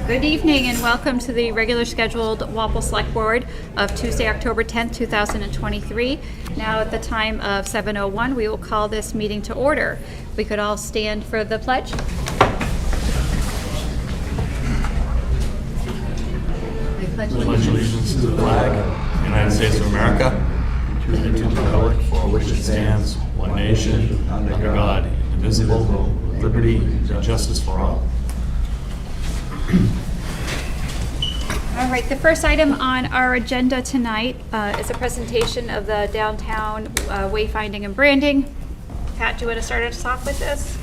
Good evening and welcome to the regular scheduled Walpole Select Board of Tuesday, October 10th, 2023. Now at the time of 7:01, we will call this meeting to order. We could all stand for the pledge. I pledge Pledge allegiance to the flag of the United States of America and to the republic for which it stands, one nation, under God, indivisible, with liberty and justice for all. All right, the first item on our agenda tonight is a presentation of the downtown wayfinding and branding. Pat, do you want to start us off with this?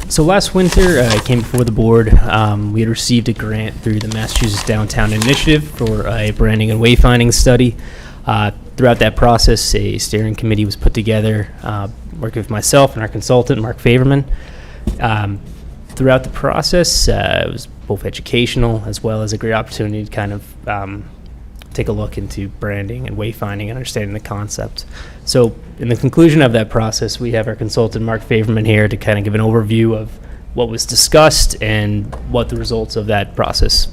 So last winter, I came before the board. We had received a grant through the Massachusetts Downtown Initiative for a branding and wayfinding study. Throughout that process, a steering committee was put together, working with myself and our consultant, Mark Faverman. Throughout the process, it was both educational as well as a great opportunity to kind of take a look into branding and wayfinding and understanding the concept. So in the conclusion of that process, we have our consultant, Mark Faverman, here to kind of give an overview of what was discussed and what the results of that process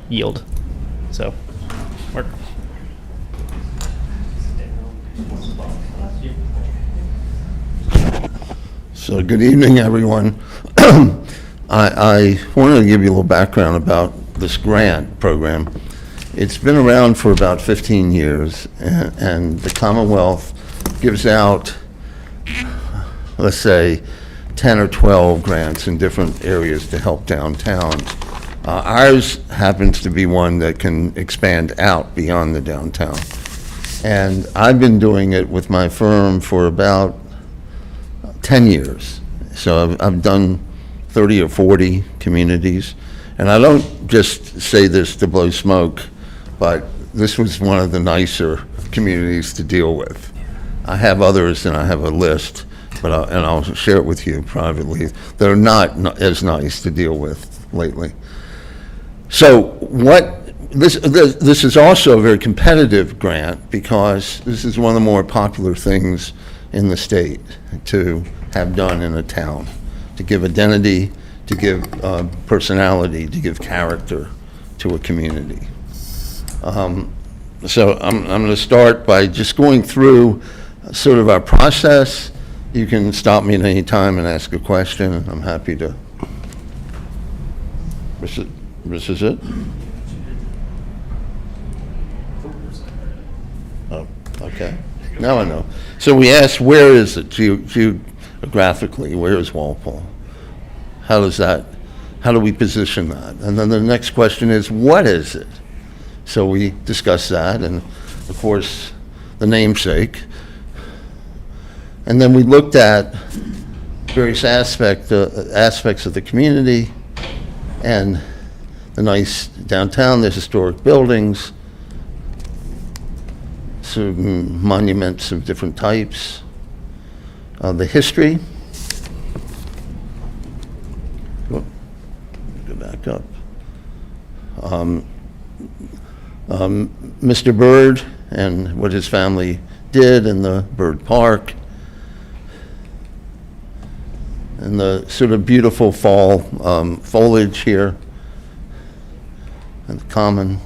yield. So, Mark. So good evening, everyone. I wanted to give you a little background about this grant program. It's been around for about 15 years, and the Commonwealth gives out, let's say, 10 or 12 grants in different areas to help downtown. Ours happens to be one that can expand out beyond the downtown. And I've been doing it with my firm for about 10 years. So I've done 30 or 40 communities. And I don't just say this to blow smoke, but this was one of the nicer communities to deal with. I have others and I have a list, but I'll share it with you privately. They're not as nice to deal with lately. So this is also a very competitive grant because this is one of the more popular things in the state to have done in a town, to give identity, to give personality, to give character to a community. So I'm going to start by just going through sort of our process. You can stop me at any time and ask a question. I'm happy to. This is it? Oh, okay. Now I know. So we asked, where is it geographically? Where is Walpole? How do we position that? And then the next question is, what is it? So we discussed that, and of course, the namesake. And then we looked at various aspects of the community and the nice downtown, there's historic buildings, certain monuments of different types, the history. Go back up. Mr. Byrd and what his family did in the Byrd Park, and the sort of beautiful fall foliage here, and the common,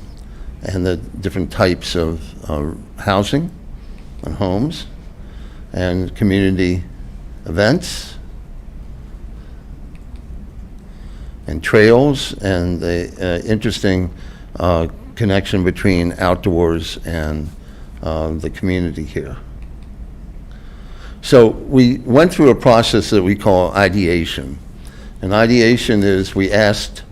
and the different types of housing and homes, and community events, and trails, and the interesting connection between outdoors and the community here. So we went through a process that we call ideation. And ideation is we asked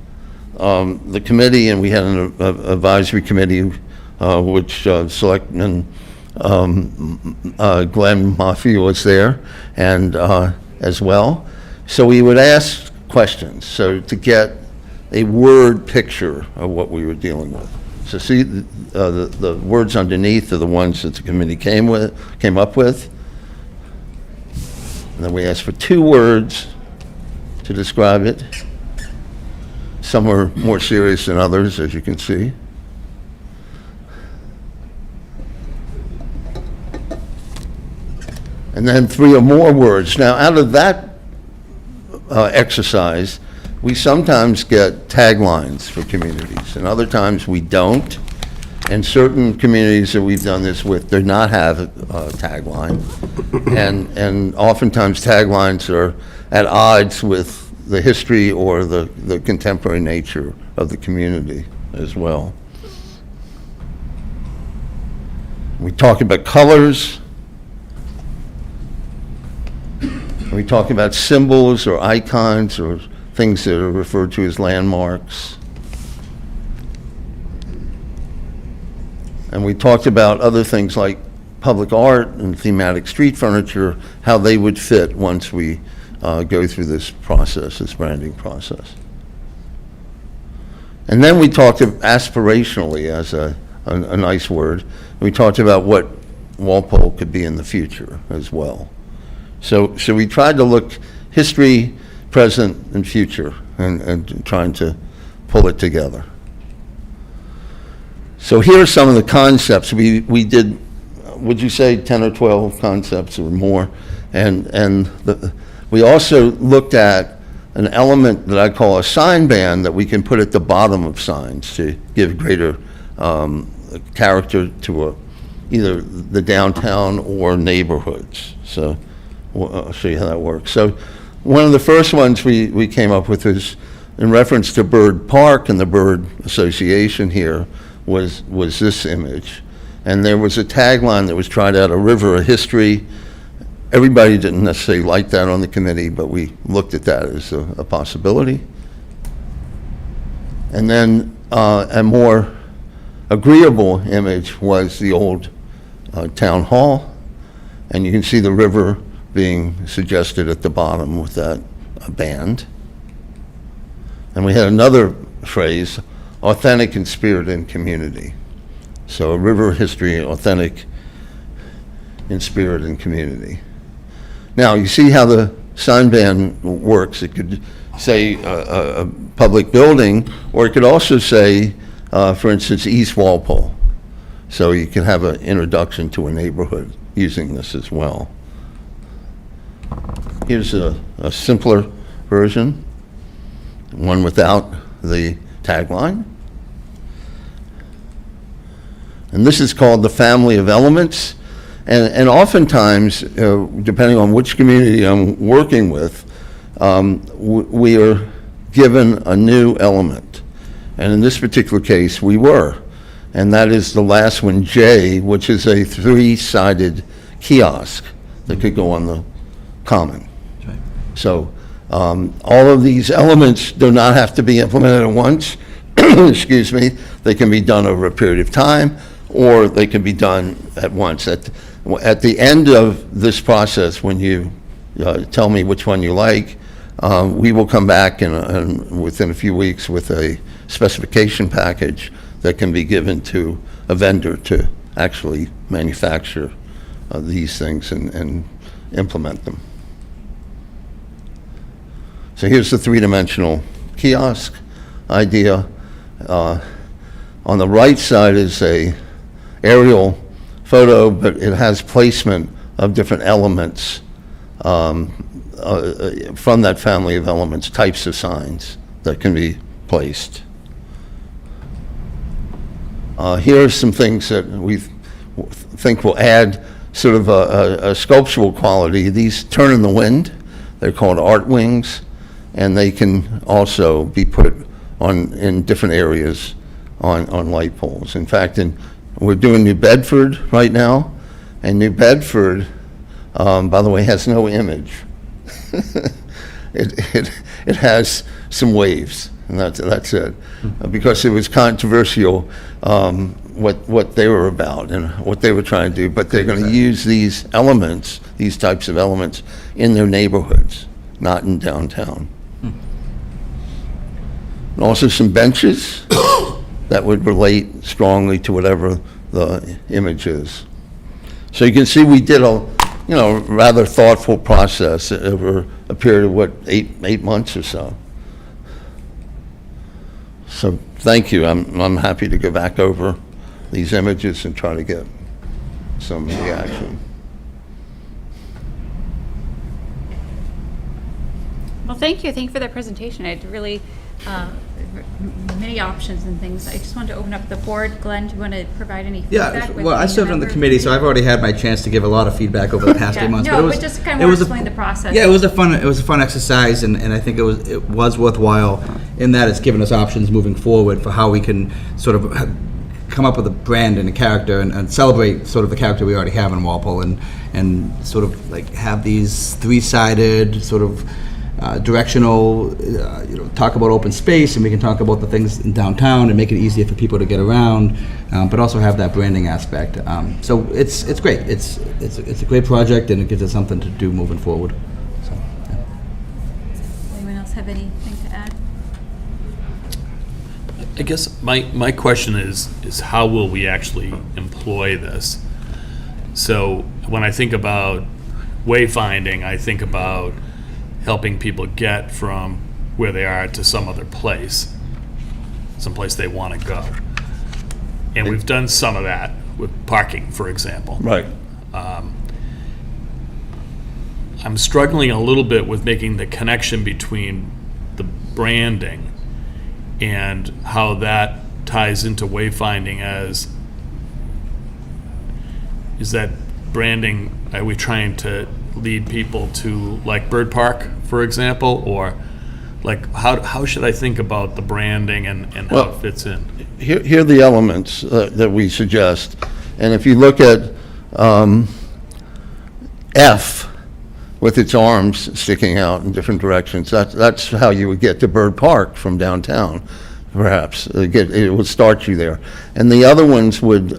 the committee, and we had an advisory committee, which Selectman Glenn Maffei was there, and as well. So we would ask questions, so to get a word picture of what we were dealing with. So see, the words underneath are the ones that the committee came up with. And then we asked for 2 words to describe it. Some were more serious than others, as you can see. And then 3 or more words. Now, out of that exercise, we sometimes get taglines for communities, and other times we don't. And certain communities that we've done this with do not have a tagline. And oftentimes taglines are at odds with the history or the contemporary nature of the community as well. We talk about colors. We talk about symbols or icons or things that are referred to as landmarks. And we talked about other things like public art and thematic street furniture, how they would fit once we go through this process, this branding process. And then we talked aspirationally, as a nice word. We talked about what Walpole could be in the future as well. So we tried to look history, present, and future, and trying to pull it together. So here are some of the concepts. We did, would you say 10 or 12 concepts or more? And we also looked at an element that I call a sign band that we can put at the bottom of signs to give greater character to either the downtown or neighborhoods. So I'll show you how that works. So one of the first ones we came up with is in reference to Bird Park and the Bird Association here was this image. And there was a tagline that was tried out, a river of history. Everybody didn't necessarily like that on the committee, but we looked at that as a possibility. And then a more agreeable image was the old town hall. And you can see the river being suggested at the bottom with that band. And we had another phrase, authentic in spirit and community. So a river history, authentic in spirit and community. Now, you see how the sign band works. It could say a public building, or it could also say, for instance, East Walpole. So you can have an introduction to a neighborhood using this as well. Here's a simpler version, one without the tagline. And this is called the family of elements. And oftentimes, depending on which community I'm working with, we are given a new element. And in this particular case, we were. And that is the last one, J, which is a 3-sided kiosk that could go on the common. Okay. So all of these elements do not have to be implemented at once. Excuse me. They can be done over a period of time, or they can be done at once. At the end of this process, when you tell me which one you like, we will come back within a few weeks with a specification package that can be given to a vendor to actually manufacture these things and implement them. So here's the 3-dimensional kiosk idea. On the right side is a aerial photo, but it has placement of different elements from that family of elements, types of signs that can be placed. Here are some things that we think will add sort of a sculptural quality. These turn in the wind. They're called art wings, and they can also be put in different areas on light poles. In fact, we're doing New Bedford right now, and New Bedford, by the way, has no image. It has some waves, and that's it. Because it was controversial what they were about and what they were trying to do, but they're going to use these elements, these types of elements, in their neighborhoods, not in downtown. And also some benches that would relate strongly to whatever the image is. So you can see we did a rather thoughtful process over a period of, 8 months or so. So thank you. I'm happy to go back over these images and try to get some reaction. Well, thank you. Thank you for that presentation. It really, many options and things. I just wanted to open up the board. Glenn, do you want to provide any feedback? Yeah, with well, I being served on the member? committee, so I've already had my chance to give a lot of feedback over the past Yeah. 8 months. No, it was, but just kind of it more was a- explain the process. Yeah, it was a fun exercise, and I think it was worthwhile in that it's given us options moving forward for how we can sort of come up with a brand and a character and celebrate sort of the character we already have in Walpole, and sort of like have these three-sided sort of directional, talk about open space, and we can talk about the things in downtown and make it easier for people to get around, but also have that branding aspect. So it's great. It's a great project, and it gives us something to do moving forward. So, yeah. Anyone else have anything to add? I guess my question is how will we actually employ this? So when I think about wayfinding, I think about helping people get from where they are to some other place, someplace they want to go. And we've done some of that with parking, for example. Right. I'm struggling a little bit with making the connection between the branding and how that ties into wayfinding is that branding, are we trying to lead people to like Bird Park, for example, or like how should I think about the branding and how Well, it fits in? Here are the elements that we suggest. And if you look at F with its arms sticking out in different directions, that's how you would get to Bird Park from downtown, perhaps. It would start you there. And the other ones would,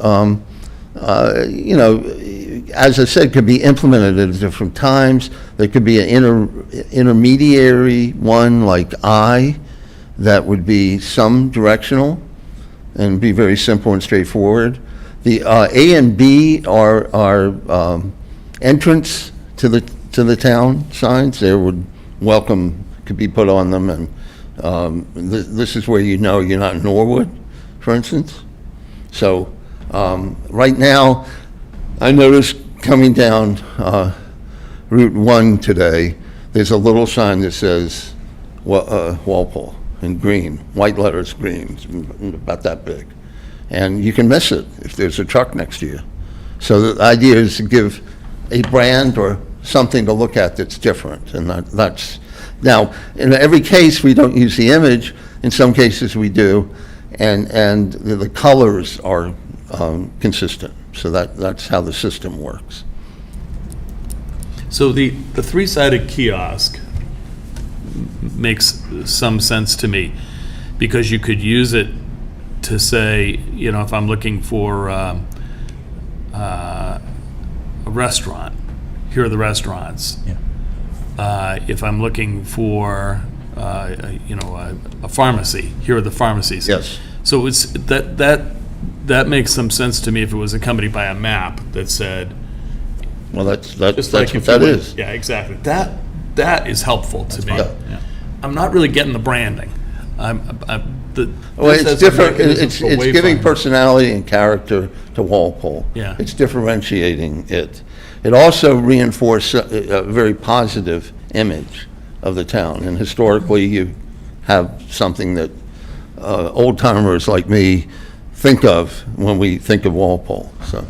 as I said, could be implemented at different times. There could be an intermediary one like I that would be some directional and be very simple and straightforward. The A and B are entrance to the town signs. They would welcome could be put on them, and this is where you know you're not in Norwood, for instance. So right now, I noticed coming down Route 1 today, there's a little sign that says Walpole in green, white letters, green, about that big. And you can miss it if there's a truck next to you. So the idea is to give a brand or something to look at that's different. And that's, now, in every case, we don't use the image. In some cases, we do. And the colors are consistent. So that's how the system works. So the three-sided kiosk makes some sense to me, because you could use it to say, if I'm looking for a restaurant, here are the restaurants. Yeah. If I'm looking for a pharmacy, here are the pharmacies. Yes. So it's that makes some sense to me if it was accompanied by a map that said, Well, that's just what like if you that went- is. Yeah, exactly. That is helpful to me. fine. Yeah. I'm not really getting the branding. Well, This it's as a different, mechanism it's for giving wayfinding. personality and character to Walpole. Yeah. It's differentiating it. It also reinforces a very positive image of the town. And historically, you have something that old-timers like me think of when we think of Walpole, so.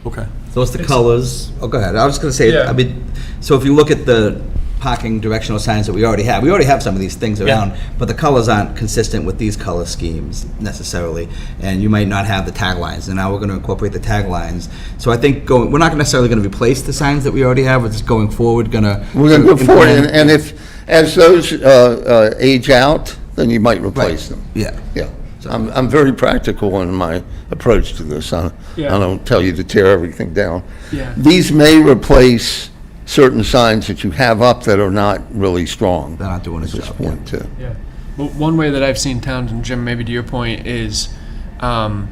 Okay. So it's the colors. Oh, go ahead. I was just going to say, Yeah. I mean, so if you look at the parking directional signs that we already have some of these things around, but the colors aren't consistent with these color schemes necessarily, and you might not have the taglines, and now we're going to incorporate the taglines. So I think we're not necessarily going to replace the signs that we already have, we're just going forward, We're going to go forward, and if, as those age out, then you might replace them. Yeah. Yeah. I'm very practical in my approach to this. I Yeah. don't tell you to tear everything down. Yeah. These may replace certain signs that you have up that are not really strong They're not doing a at this job. point, too. Yeah. Well, one way that I've seen towns, and Jim, maybe to your point, is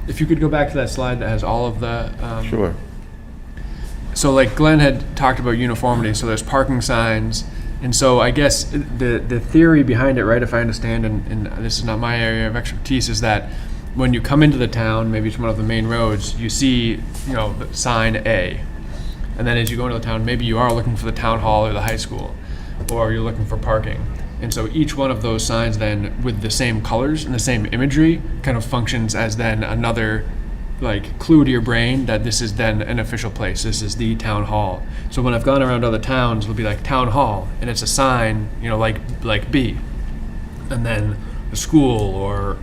if you could go back to that slide that has all of the. Sure. So like Glenn had talked about uniformity, so there's parking signs. And so I guess the theory behind it, right, if I understand, and this is not my area of expertise, is that when you come into the town, maybe it's one of the main roads, you see, the sign A. And then as you go into the town, maybe you are looking for the town hall or the high school. or you're looking for parking. And so each one of those signs then, with the same colors and the same imagery, kind of functions as then another like clue to your brain that this is then an official place. This is the town hall. So when I've gone around other towns, it'll be like town hall, and it's a sign, you know, like B, and then the school or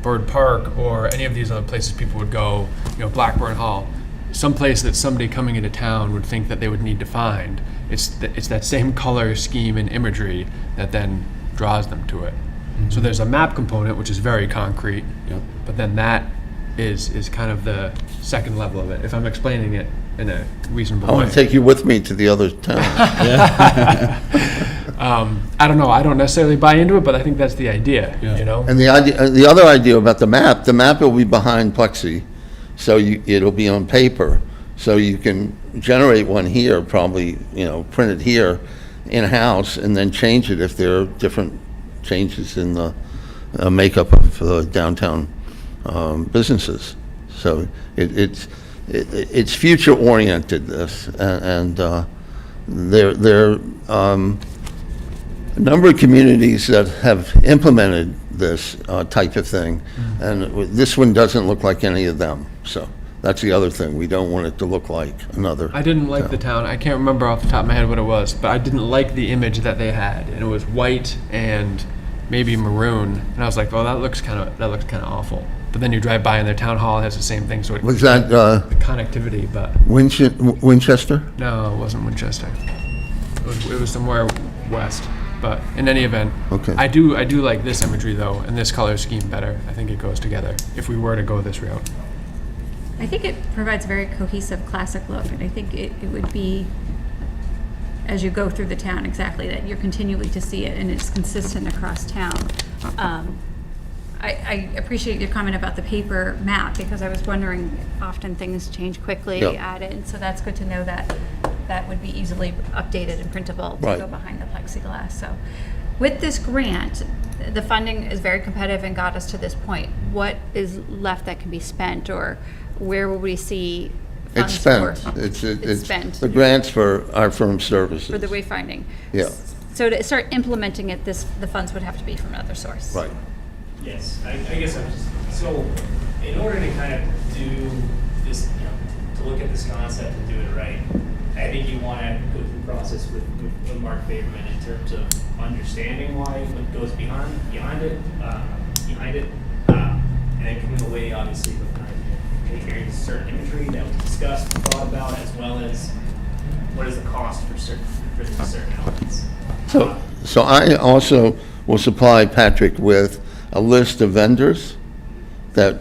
Bird Park or any of these other places people would go, you know, Blackburn Hall, some place that somebody coming into town would think that they would need to find. It's that same color scheme and imagery that then draws them to it. So there's a map component, which is very concrete, but then that is kind of the second level of it, if I'm explaining it in a reasonable I way. want to take you with me to the other towns. I don't know, I don't necessarily buy into it, but I think that's the idea, you know? And the other idea about the map will be behind plexi, so it'll be on paper, so you can generate one here, probably, you know, print it here in-house, and then change it if there are different changes in the makeup of downtown businesses. So it's future-oriented, this, and there are a number of communities that have implemented this type of thing, and this one doesn't look like any of them. So that's the other thing. We don't want it to look like another. I didn't like the town. I can't remember off the top of my head what it was, but I didn't like the image that they had, and it was white and maybe maroon, and I was like, well, that looks kind of awful. But then you drive by and their town hall has the same thing, so it Was that the connectivity. But Winchester? no, it wasn't Winchester. It was somewhere west. But in any event, Okay. I do like this imagery though, and this color scheme better. I think it goes together if we were to go this route. I think it provides a very cohesive classic look, and I think it would be, as you go through the town, exactly, that you're continually to see it and it's consistent across town. I appreciate your comment about the paper map, because I was wondering, often things change quickly, Yep. added, and so that's good to know that that would be easily updated and printable to Right. go behind the plexiglass. So with this grant, the funding is very competitive and got us to this point. What is left that can be spent, or where will we see It's funds spent. for? It's spent. the grants for our firm services. For the wayfinding? Yeah. So to start implementing it, the funds would have to be from another source? Right. Yes, I guess I'm just, so in order to kind of do this, you know, to look at this concept and do it right, I think you want to go through the process with Mark Faberman in terms of understanding why, what goes behind it, and then coming away obviously with an idea. Hearing certain imagery that was discussed, thought about, as well as what is the cost for these certain elements. So I also will supply Patrick with a list of vendors that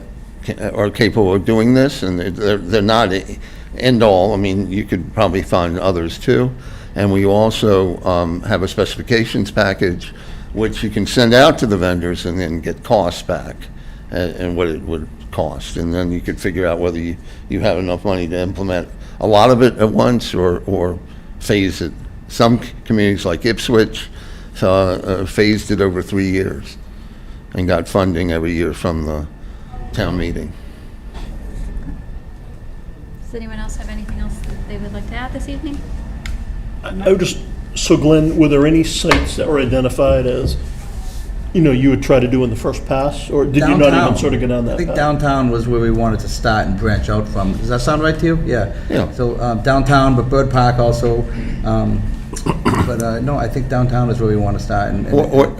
are capable of doing this, and they're not end all. I mean, you could probably find others too. And we also have a specifications package, which you can send out to the vendors and then get costs back and what it would cost. And then you could figure out whether you have enough money to implement a lot of it at once or phase it. Some communities like Ipswich phased it over 3 years and got funding every year from the town meeting. Does anyone else have anything else that they would like to add this evening? I would just, so Glenn, were there any sites that were identified as, you would try to do in the first pass, or did you not even Downtown. sort of go down that I think path? downtown was where we wanted to start and branch out from. Does that sound right to you? Yeah. Yeah. So downtown, but Bird Park also. But no, I think downtown is where we want to start.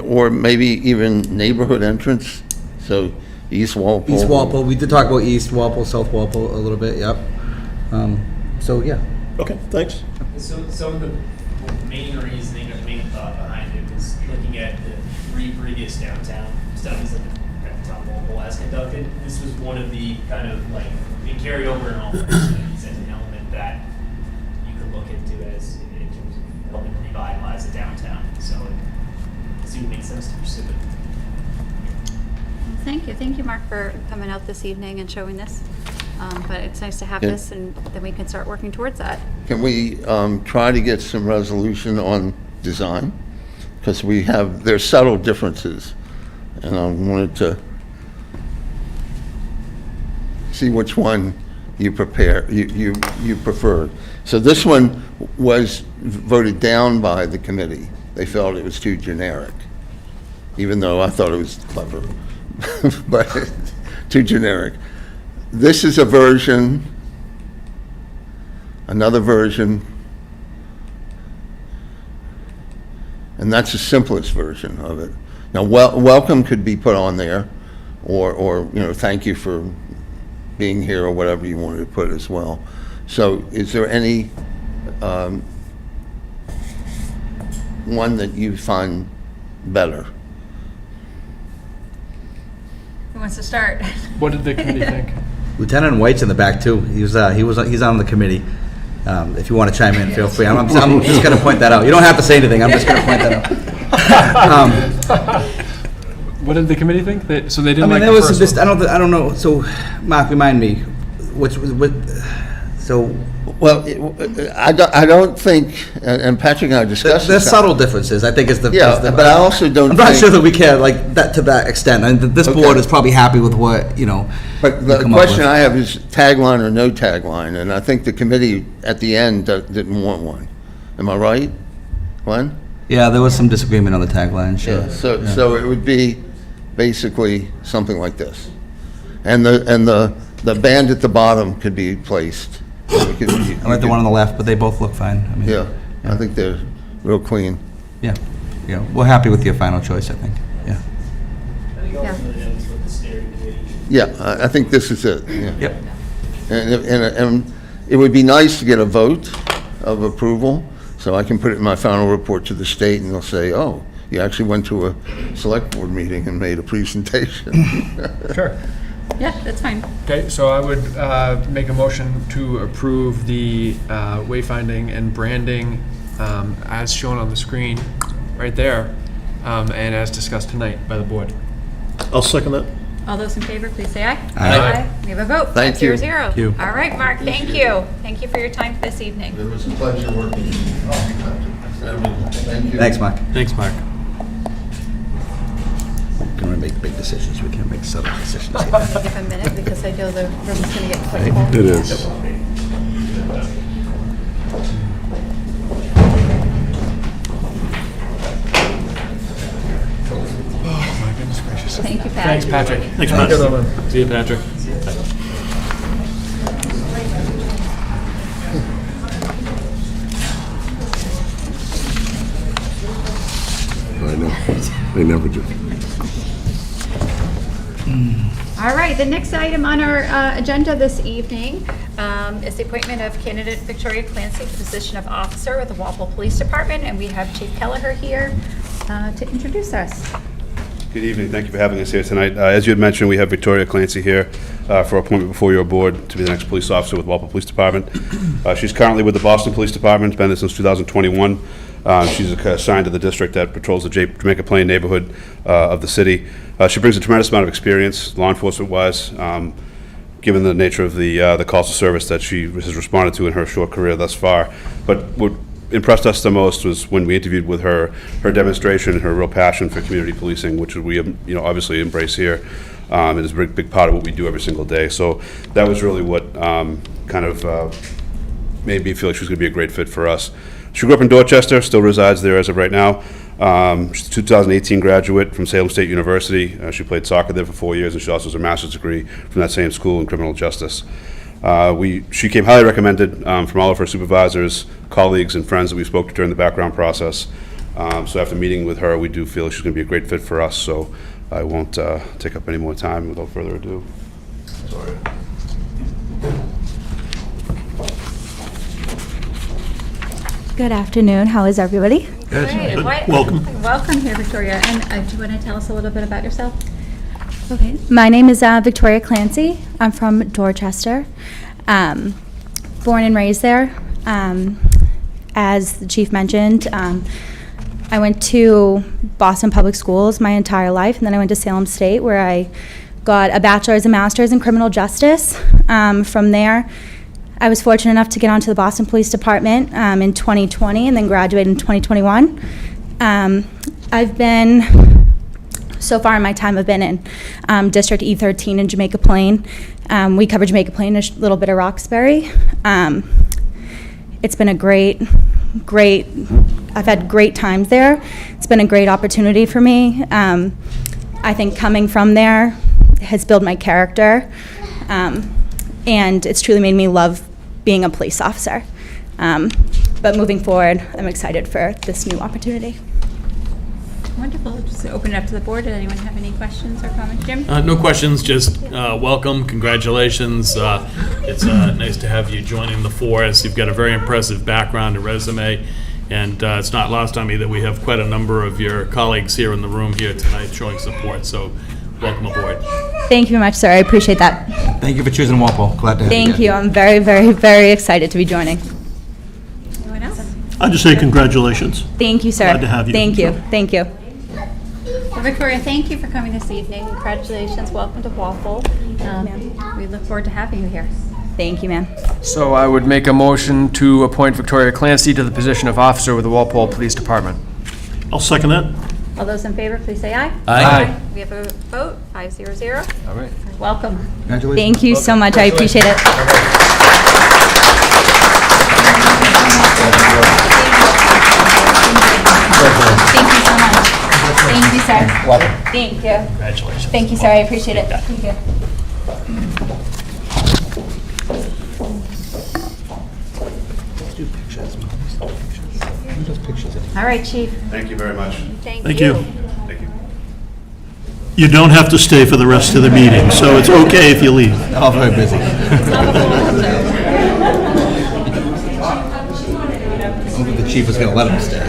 Or maybe even neighborhood entrance, so East Walpole. East Walpole, we did talk about East Walpole, South Walpole a little bit, yep. So, yeah. Okay, thanks. So some of the main reasoning or the main thought behind it was looking at the 3 previous downtown studies that the town Walpole has conducted. This was one of the kind of like, we carry over in all of our studies as an element that you could look into as in terms of helping revitalize the downtown. So it seemed to make sense to pursue it. Well, thank you. Thank you, Mark, for coming out this evening and showing this. But it's nice to have Yeah. this, and then we can start working towards that. Can we try to get some resolution on design? Because there's subtle differences, and I wanted to see which one you preferred. So this one was voted down by the committee. They felt it was too generic, even though I thought it was clever, but too generic. This is a version, another version, and that's the simplest version of it. Now, welcome could be put on there, or thank you for being here, or whatever you wanted to put as well. So is there any one that you find better? Who wants to start? What did the committee think? Lieutenant White's in the back too. He's on the committee. If you want to chime in, feel free. I'm just going to point that out. You don't have to say anything. I'm just going to point that out. What did the committee think? So they I didn't mean, like there the was first just, one? I don't know. So, Mark, remind me, so Well, I don't think, and Patrick and I discussed there's this. subtle differences, I think is the. Yeah, but I also don't I'm not think- sure that we care like that to that extent. And this Okay. board is probably happy with what, But we the come up question with. I have is tagline or no tagline, and I think the committee at the end didn't want one. Am I right, Glenn? Yeah, there was some disagreement on the tagline, sure. Yeah, so it would be basically something like this. And the band at the bottom could be placed. I like the one on the left, but they both look fine. I mean, Yeah, I think they're real clean. Yeah, we're happy with your final choice, I think, yeah. I think Yeah. ultimately that's what the steering committee. Yeah, I think this is it, yeah. Yep. And it would be nice to get a vote of approval, so I can put it in my final report to the state, and they'll say, oh, you actually went to a select board meeting and made a presentation. Sure. Yeah, that's fine. Okay, so I would make a motion to approve the wayfinding and branding as shown on the screen, right there, and as discussed tonight by the board. I'll second that. All those in favor, please say aye. Aye. We have a vote. Thank you. 5-0. Thank you. All right, Mark, thank you. Thank you for your time this evening. It was a pleasure working with you. Thank you. Thanks, Mark. Thanks, Mark. We can make big decisions, we can't make subtle decisions. Give a minute because I know the room's going to get quite full. It is. Oh, my goodness gracious. Thank you, Pat. Thanks, Patrick. Thanks, Matt. Good one. See you, Patrick. I know. They never do. All right, the next item on our agenda this evening is the appointment of candidate Victoria Clancy to the position of officer with the Walpole Police Department, and we have Chief Kelleher here to introduce us. Good evening. Thank you for having us here tonight. As you had mentioned, we have Victoria Clancy here for appointment before your board to be the next police officer with Walpole Police Department. She's currently with the Boston Police Department, been there since 2021. She's assigned to the district that patrols the Jamaica Plain neighborhood of the city. She brings a tremendous amount of experience, law enforcement-wise, given the nature of the calls to service that she has responded to in her short career thus far. But what impressed us the most was when we interviewed with her demonstration and her real passion for community policing, which we obviously embrace here. It is a big part of what we do every single day. So that was really what made me feel like she was going to be a great fit for us. She grew up in Dorchester, still resides there as of right now. She's a 2018 graduate from Salem State University. She played soccer there for 4 years, and she also has a master's degree from that same school in criminal justice. She came highly recommended from all of her supervisors, colleagues, and friends that we spoke to during the background process. So after meeting with her, we do feel she's going to be a great fit for us, so I won't take up any more time without further ado. Sorry. Good afternoon. How is everybody? Great. Welcome. Welcome here, Victoria. And do you want to tell us a little bit about yourself? Okay. My name is Victoria Clancy. I'm from Dorchester. Born and raised there. As the chief mentioned, I went to Boston Public Schools my entire life, and then I went to Salem State, where I got a bachelor's and master's in criminal justice. From there, I was fortunate enough to get onto the Boston Police Department in 2020 and then graduated in 2021. I've been so far in my time I've been in District E13 in Jamaica Plain. We cover Jamaica Plain, a little bit of Roxbury. It's been a great, I've had great times there. It's been a great opportunity for me. I think coming from there has built my character, and it's truly made me love being a police officer. But moving forward, I'm excited for this new opportunity. Wonderful. Just open it up to the board. Did anyone have any questions or comments? Jim? No questions, just welcome, congratulations. It's nice to have you joining the force. You've got a very impressive background and resume, and it's not lost on me that we have quite a number of your colleagues here in the room here tonight showing support, so welcome aboard. Thank you very much, sir. I appreciate that. Thank you for choosing Walpole. Glad to have you. Thank again. you. I'm very, very, very excited to be joining. Anyone else? I just say congratulations. Thank you, sir. Glad to have you. Thank you. Thank you. Well, Victoria, thank you for coming this evening. Congratulations. Welcome to Walpole. We look forward to having you here. Thank you, ma'am. So I would make a motion to appoint Victoria Clancy to the position of officer with the Walpole Police Department. I'll second that. All those in favor, please say aye. Aye. We have a vote, 5-0-0. All right. Welcome. Congratulations. Thank you so much. I appreciate it. Thank you so much. Thank you, sir. Thank you. Congratulations. Thank you, sir. I appreciate it. Thank you. All right, Chief. Thank you very much. Thank you. Thank you. You don't have to stay for the rest of the meeting, so it's okay if you leave. All very busy. I don't think the chief was going to let him stay.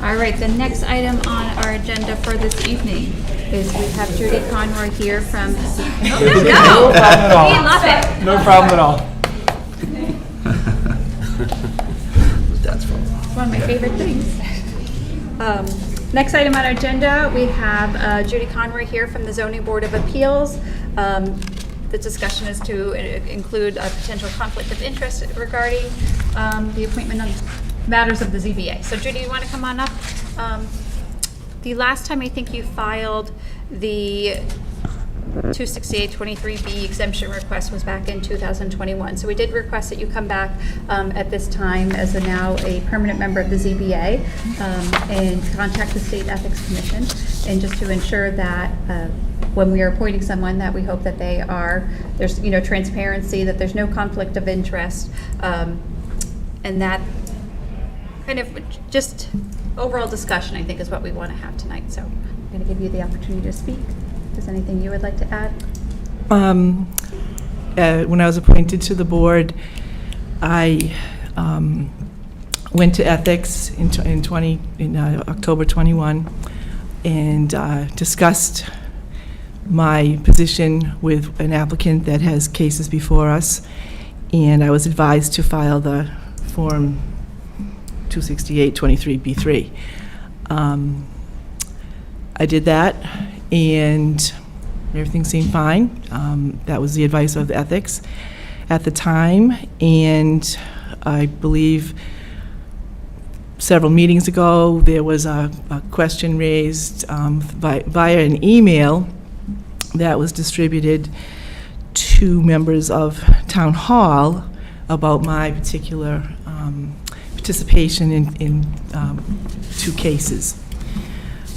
All right, the next item on our agenda for this evening is we have Judy Conroy here from... Oh, no! We love it. No problem at all. That's fun. It's one of my favorite things. Next item on our agenda, we have Judy Conroy here from the Zoning Board of Appeals. The discussion is to include a potential conflict of interest regarding the appointment of matters of the ZBA. So Judy, you want to come on up? The last time I think you filed the 268-23B exemption request was back in 2021. So we did request that you come back at this time as now a permanent member of the ZBA and contact the State Ethics Commission, and just to ensure that when we are appointing someone, that we hope that they are, there's transparency, that there's no conflict of interest, and that kind of just overall discussion, I think, is what we want to have tonight. So I'm going to give you the opportunity to speak. If there's anything you would like to add? When I was appointed to the board, I went to ethics in October 21 and discussed my position with an applicant that has cases before us, and I was advised to file the Form 268-23B3. I did that, and everything seemed fine. That was the advice of the ethics at the time, and I believe several meetings ago there was a question raised via an email that was distributed to members of Town Hall about my particular participation in two cases.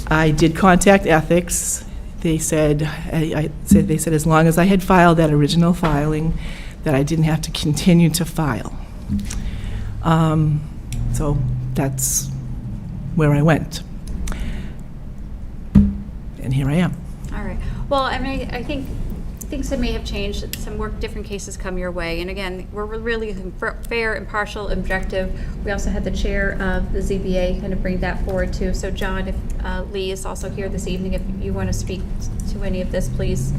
I did contact ethics. They said, as long as I had filed that original filing, that I didn't have to continue to file. So that's where I went. And here I am. All right. Well, I mean, I think things that may have changed. Some different cases come your way. And again, we're really fair, impartial, objective. We also had the chair of the ZBA kind of bring that forward too. So John, if Lee is also here this evening, if you want to speak to any of this, please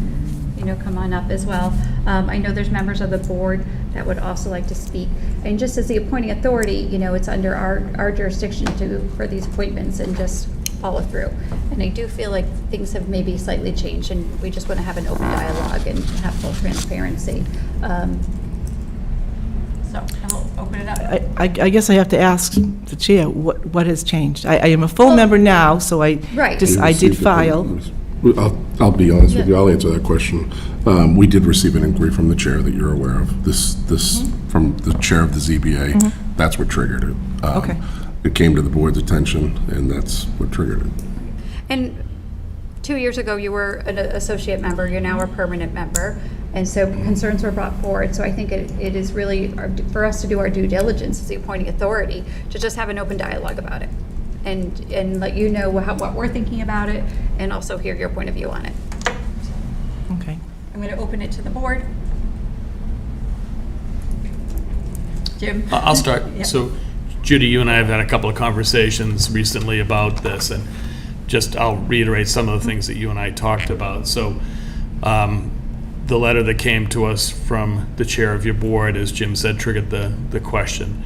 come on up as well. I know there's members of the board that would also like to speak. And just as the appointing authority, it's under our jurisdiction for these appointments and just follow through. And I do feel like things have maybe slightly changed, and we just want to have an open dialogue and have full transparency. So I'll open it up. I guess I have to ask the chair, what has changed? I am a full member now, so I Right. I did file. I'll be honest with you, I'll answer that question. We did receive an inquiry from the chair that you're aware of, from the chair of the ZBA. That's what triggered it. Okay. It came to the board's attention, and that's what triggered it. And 2 years ago, you were an associate member, you're now a permanent member, and so concerns were brought forward. So I think it is really for us to do our due diligence as the appointing authority, to just have an open dialogue about it, and let you know what we're thinking about it, and also hear your point of view on it. Okay. I'm going to open it to the board. Jim? I'll start. Yeah. So Judy, you and I have had a couple of conversations recently about this, and I'll reiterate some of the things that you and I talked about. So the letter that came to us from the chair of your board, as Jim said, triggered the question.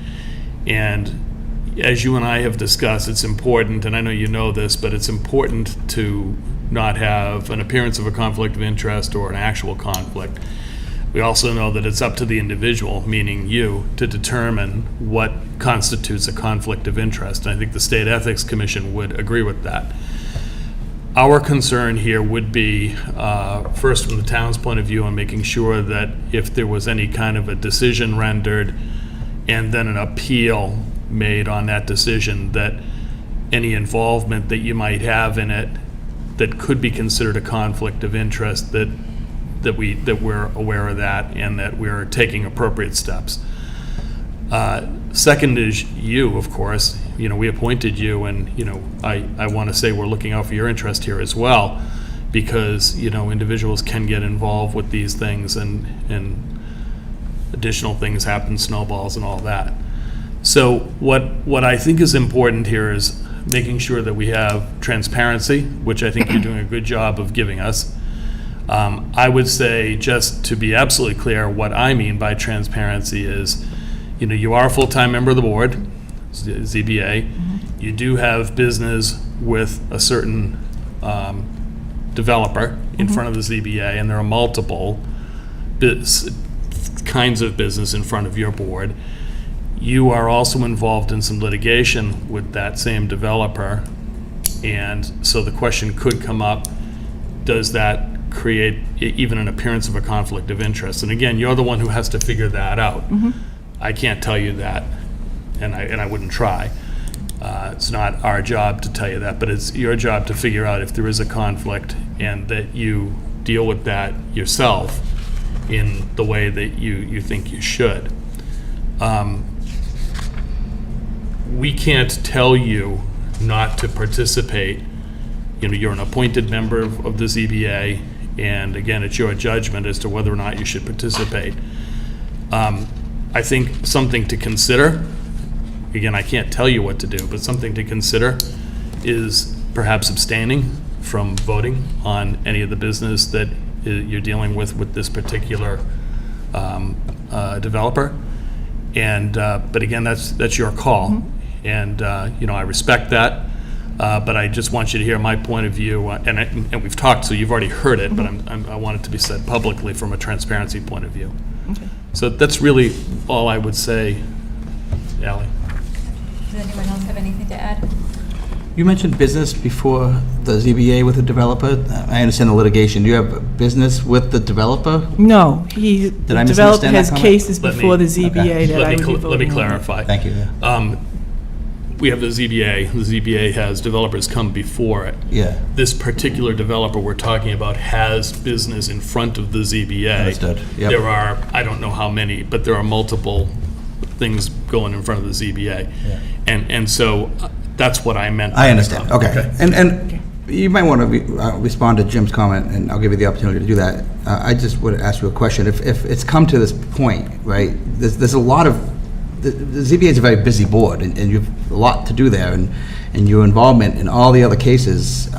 And as you and I have discussed, it's important, and I know you know this, but it's important to not have an appearance of a conflict of interest or an actual conflict. We also know that it's up to the individual, meaning you, to determine what constitutes a conflict of interest. And I think the State Ethics Commission would agree with that. Our concern here would be, first from the town's point of view, on making sure that if there was any kind of a decision rendered and then an appeal made on that decision, that any involvement that you might have in it that could be considered a conflict of interest, that we're aware of that and that we're taking appropriate steps. Second is you, of course. We appointed you, and I want to say we're looking out for your interest here as well, because individuals can get involved with these things, and additional things happen, snowballs and all that. So what I think is important here is making sure that we have transparency, which I think you're doing a good job of giving us. I would say, just to be absolutely clear, what I mean by transparency is, you are a full-time member of the board, ZBA. You do have business with a certain developer in front of the ZBA, and there are multiple kinds of business in front of your board. You are also involved in some litigation with that same developer, and so the question could come up, does that create even an appearance of a conflict of interest? And again, you're the one who has to figure that out. I can't tell you that, and I wouldn't try. It's not our job to tell you that, but it's your job to figure out if there is a conflict, and that you deal with that yourself in the way that you think you should. We can't tell you not to participate. You're an appointed member of the ZBA, and again, it's your judgment as to whether or not you should participate. I think something to consider, again, I can't tell you what to do, but something to consider is perhaps abstaining from voting on any of the business that you're dealing with this particular developer. And but again, that's your call, and I respect that. But I just want you to hear my point of view, and we've talked, so you've already heard it, but I want it to be said publicly from a transparency point of view. Okay. So that's really all I would say, Ally. Does anyone else have anything to add? You mentioned business before the ZBA with the developer. I understand the litigation. Do you have business with the developer? No, the I developer misunderstand that has comment? cases before the ZBA that I would be Let me voting on. clarify. Thank you. We have the ZBA. The ZBA has developers come before it. Yeah. This particular developer we're talking about has business in front of the ZBA. Understood. Yep. There are, I don't know how many, but there are multiple things going in front of the ZBA. Yeah. And so that's what I meant. I understand. Okay. And you might want to respond to Jim's comment, and I'll give you the opportunity to do that. I just would ask you a question. If it's come to this point, right, there's a lot of, the ZBA is a very busy board, and you have a lot to do there, and your involvement in all the other cases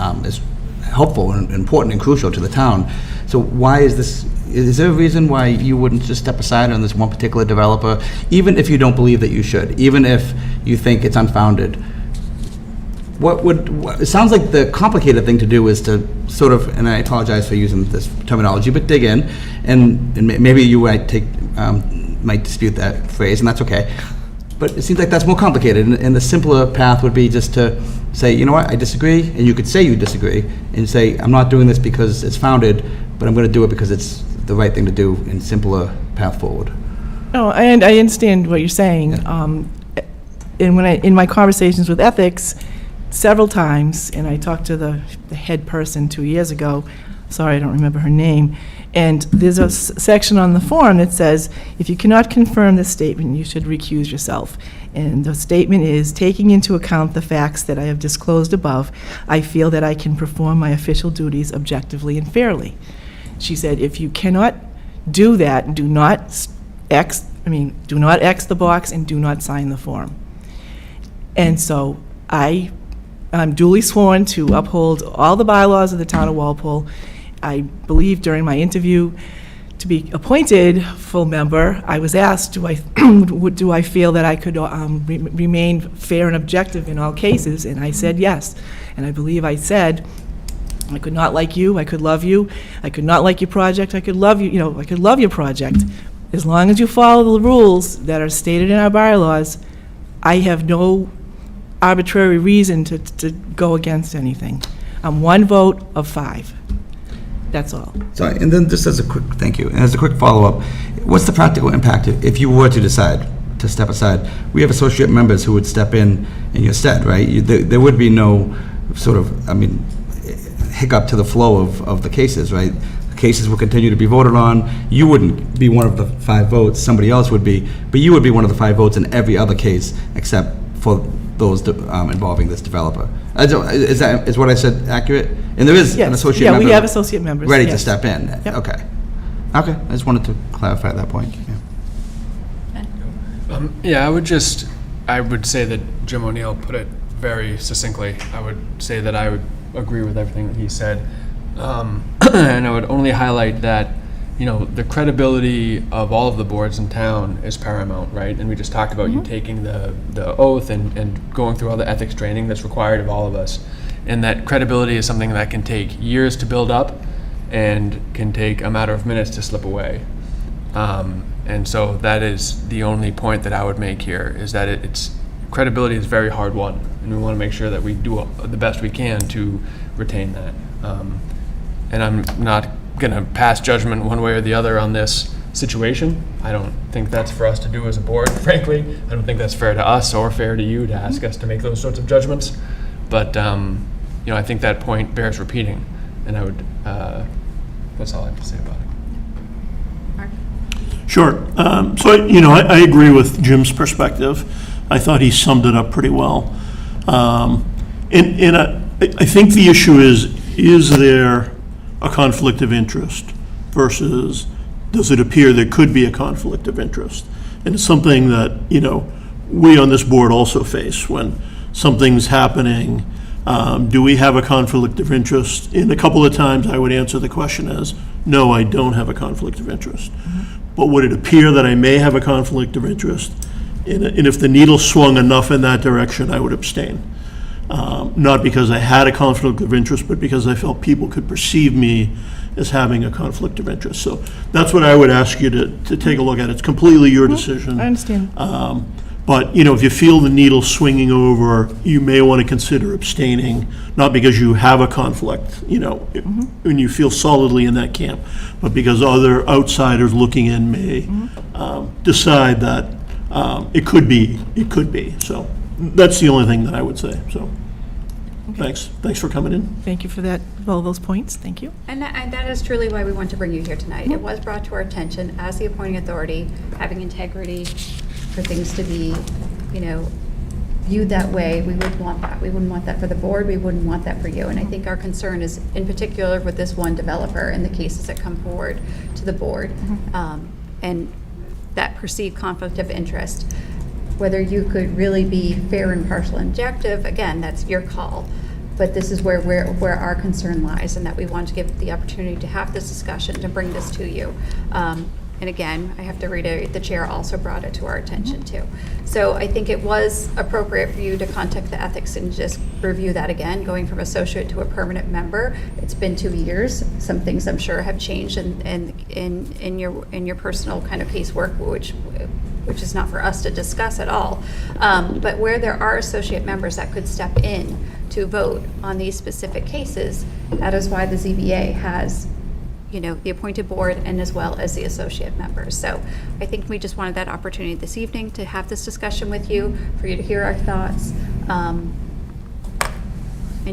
helpful and important and crucial to the town. So why is this, is there a reason why you wouldn't just step aside on this one particular developer, even if you don't believe that you should, even if you think it's unfounded? It sounds like the complicated thing to do is to sort of, and I apologize for using this terminology, but dig in, and maybe you might dispute that phrase, and that's okay. But it seems like that's more complicated, and the simpler path would be just to say, you know what, I disagree, and you could say you disagree, and say, I'm not doing this because it's founded, but I'm going to do it because it's the right thing to do, and simpler path forward. No, and I understand what you're saying. And in my conversations with ethics, several times, and I talked to the head person 2 years ago, sorry, I don't remember her name, and there's a section on the form that says, if you cannot confirm this statement, you should recuse yourself. And the statement is, taking into account the facts that I have disclosed above, I feel that I can perform my official duties objectively and fairly. She said, if you cannot do that, do not X the box and do not sign the form. And so I'm duly sworn to uphold all the bylaws of the town of Walpole. I believe during my interview to be appointed full member, I was asked, do I feel that I could remain fair and objective in all cases? And I said yes. And I believe I said, I could not like you, I could love you, I could not like your project, I could love you, I could love your project. As long as you follow the rules that are stated in our bylaws, I have no arbitrary reason to go against anything. I'm one vote of 5. That's all. Sorry, and then just as a quick, thank you, and as a quick follow-up, what's the practical impact if you were to decide to step aside? We have associate members who would step in your stead, right? There would be no sort of, hiccup to the flow of the cases, right? The cases will continue to be voted on. You wouldn't be one of the 5 votes, somebody else would be, but you would be one of the 5 votes in every other case except for those involving this developer. Is what I said accurate? And there is an associate member. Yeah, we have associate members. Ready to yes. step in. Yep. Okay. I just wanted to clarify that point. Yeah. I would say that Jim O'Neill put it very succinctly. I would say that I would agree with everything that he said. And I would only highlight that, the credibility of all of the boards in town is paramount, right? And we just talked about you taking the oath and going through all the ethics training that's required of all of us. And that credibility is something that can take years to build up and can take a matter of minutes to slip away. And so that is the only point that I would make here, is that it's credibility is very hard won, and we want to make sure that we do the best we can to retain that. And I'm not going to pass judgment one way or the other on this situation. I don't think that's for us to do as a board, frankly. I don't think that's fair to us or fair to you to ask us to make those sorts of judgments. But I think that point bears repeating, and I would. That's all I have to say about it. Sure. I agree with Jim's perspective. I thought he summed it up pretty well. And I think the issue is there a conflict of interest versus does it appear there could be a conflict of interest? And it's something that, we on this board also face when something's happening. Do we have a conflict of interest? And a couple of times I would answer the question as, no, I don't have a conflict of interest. But would it appear that I may have a conflict of interest? And if the needle swung enough in that direction, I would abstain. Not because I had a conflict of interest, but because I felt people could perceive me as having a conflict of interest. So that's what I would ask you to take a look at. It's completely your decision. I understand. But, if you feel the needle swinging over, you may want to consider abstaining, not because you have a conflict, when you feel solidly in that camp, but because other outsiders looking in may decide that it could be. So that's the only thing that I would say. So thanks for coming in. Thank you for that, all those points. Thank you. And that is truly why we want to bring you here tonight. It was brought to our attention as the appointing authority, having integrity, for things to be, viewed that way. We would want that. We wouldn't want that for the board. We wouldn't want that for you. And I think our concern is in particular with this one developer and the cases that come forward to the board, and that perceived conflict of interest. Whether you could really be fair, impartial, and objective, again, that's your call. but this is where our concern lies, and that we want to give the opportunity to have this discussion, to bring this to you. And again, I have to reiterate, the chair also brought it to our attention too. So I think it was appropriate for you to contact the ethics and just review that again, going from associate to a permanent member. It's been 2 years. Some things I'm sure have changed in your personal kind of casework, which is not for us to discuss at all. But where there are associate members that could step in to vote on these specific cases, that is why the ZBA has, the appointed board and as well as the associate members. So I think we just wanted that opportunity this evening to have this discussion with you, for you to hear our thoughts. And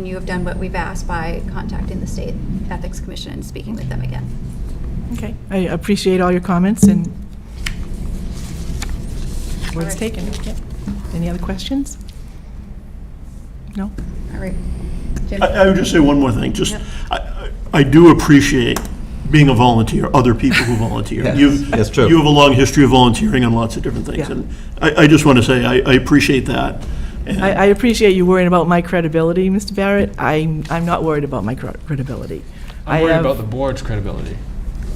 you have done what we've asked by contacting the State Ethics Commission and speaking with them again. Okay, I appreciate all your comments and words taken. Okay. Any other questions? No? All right. Jim? I would just say one more thing. Just, Yep. I do appreciate being a volunteer, other people who volunteer. Yes, that's true. You have a long history of volunteering on lots of different things. Yeah. And I just want to say, I appreciate that. And I appreciate you worrying about my credibility, Mr. Barrett. I'm not worried about my credibility. I'm worried have- about the board's credibility.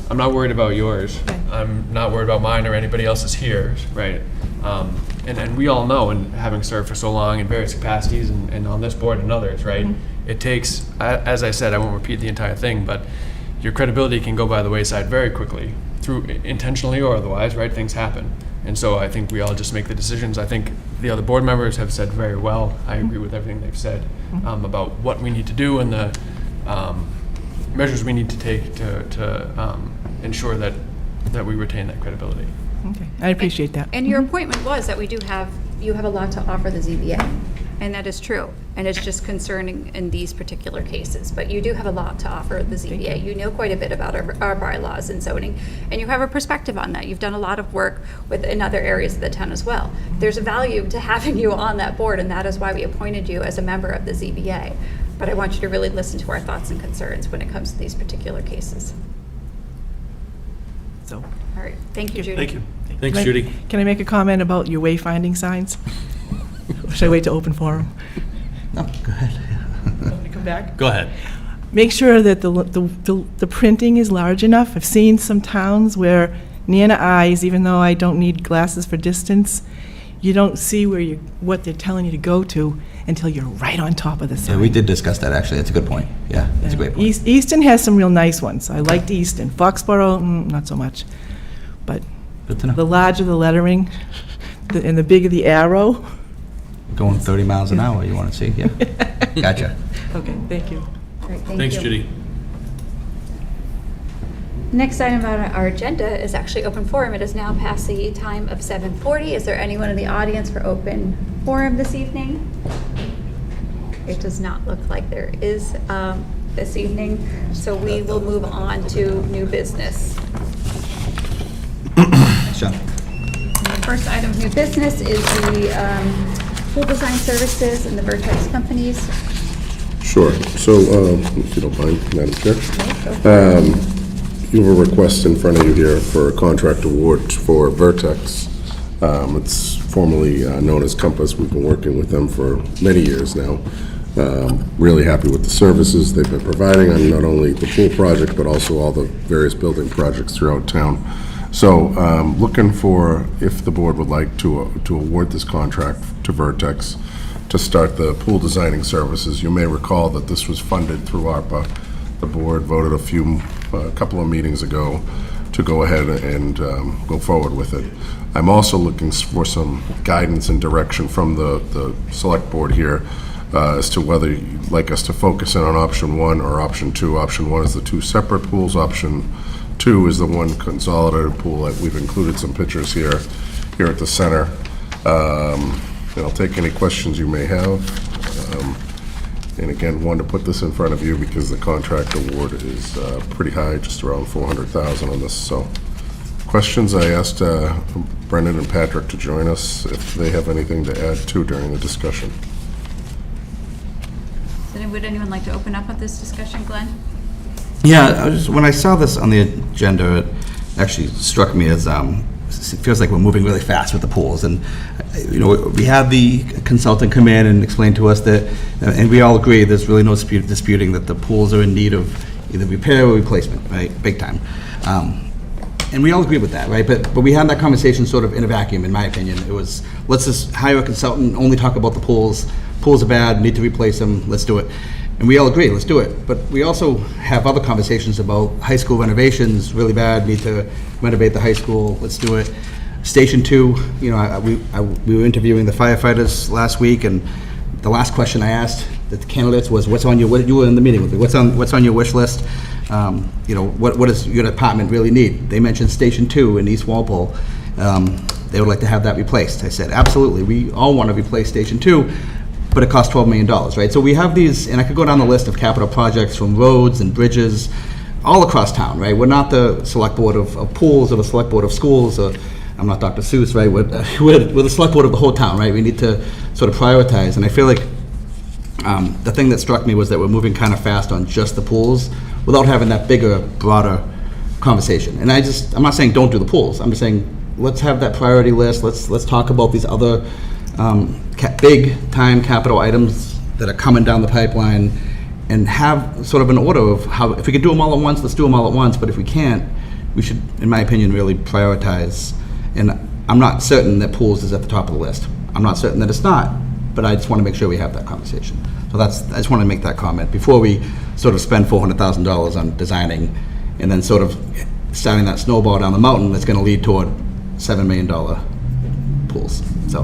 I'm not worried about yours. I'm not worried about mine or anybody else's here, right? And we all know, and having served for so long in various capacities and on this board and others, right? It takes, as I said, I won't repeat the entire thing, but your credibility can go by the wayside very quickly, through intentionally or otherwise, right? Things happen. And so I think we all just make the decisions. I think the other board members have said very well. I agree with everything they've said about what we need to do and the measures we need to take to ensure that we retain that credibility. Okay, I appreciate that. And your appointment was that you have a lot to offer the ZBA, and that is true. And it's just concerning in these particular cases. But you do have a lot to offer the ZBA. You know quite a bit about our bylaws and zoning, and you have a perspective on that. You've done a lot of work in other areas of the town as well. There's a value to having you on that board, and that is why we appointed you as a member of the ZBA. But I want you to really listen to our thoughts and concerns when it comes to these particular cases. So, All right, thank you, Judy. Thank you. Thanks, Can I- Judy. Can I make a comment about your wayfinding signs? Or should I wait to open forum? No, go ahead. Want to come back? Go ahead. Make sure that the printing is large enough. I've seen some towns where near the eyes, even though I don't need glasses for distance, you don't see what they're telling you to go to until you're right on top of the sign. Yeah, we did discuss that, actually. That's a good point. Yeah, that's a great point. Easton has some real nice ones. I liked Easton. Foxborough, not so much. But Good to know. the larger the lettering and the bigger the arrow. Going 30 miles an hour, you want to see? Yeah. Gotcha. Okay, thank you. All right, thank Thanks, you. Judy. Next item on our agenda is actually open forum. It is now past the time of 7:40. Is there anyone in the audience for open forum this evening? It does not look like there is this evening, so we will move on to new business. Sean. And the first item of new business is the pool design services and the Vertex companies. Sure. So, if you don't mind, Madam Chair. You have a request in front of you here for a contract award for Vertex. It's formerly known as Compass. We've been working with them for many years now. Really happy with the services they've been providing on not only the pool project, but also all the various building projects throughout town. So, looking for, if the board would like to award this contract to Vertex to start the pool designing services. You may recall that this was funded through ARPA. The board voted a couple of meetings ago to go ahead and go forward with it. I'm also looking for some guidance and direction from the select board here as to whether you'd like us to focus in on option 1 or option 2. Option 1 is the 2 separate pools. Option 2 is the 1 consolidated pool. We've included some pictures here at the center. And I'll take any questions you may have. And again, wanted to put this in front of you because the contract award is pretty high, just around $400,000 on this. So, questions? I asked Brendan and Patrick to join us if they have anything to add to during the discussion. Would anyone like to open up on this discussion, Glenn? Yeah, when I saw this on the agenda, it actually struck me as it feels like we're moving really fast with the pools. And, we had the consultant come in and explain to us that, and we all agree, there's really no disputing that the pools are in need of either repair or replacement, right, big time. And we all agree with that, right? But we had that conversation sort of in a vacuum, in my opinion. It was, let's just hire a consultant, only talk about the pools. Pools are bad, need to replace them, let's do it. And we all agree, let's do it. But we also have other conversations about high school renovations, really bad, need to renovate the high school, let's do it. Station 2, we were interviewing the firefighters last week, and the last question I asked the candidates was, you were in the meeting with me, what's on your wish list? What does your department really need? They mentioned Station 2 in East Walpole. They would like to have that replaced. I said, absolutely, we all want to replace Station 2, but it costs $12 million, right? So we have these, and I could go down the list of capital projects from roads and bridges all across town, right? We're not the select board of pools or the select board of schools, or I'm not Dr. Seuss, right? We're the select board of the whole town, right? We need to sort of prioritize, and I feel like the thing that struck me was that we're moving kind of fast on just the pools without having that bigger, broader conversation. And I'm not saying don't do the pools. I'm just saying let's have that priority list. Let's talk about these other big time capital items that are coming down the pipeline, and have sort of an order of how, if we can do them all at once, let's do them all at once. But if we can't, we should, in my opinion, really prioritize. And I'm not certain that pools is at the top of the list. I'm not certain that it's not, but I just want to make sure we have that conversation. So I just want to make that comment before we sort of spend $400,000 on designing and then sort of starting that snowball down the mountain that's going to lead toward $7 million pools. So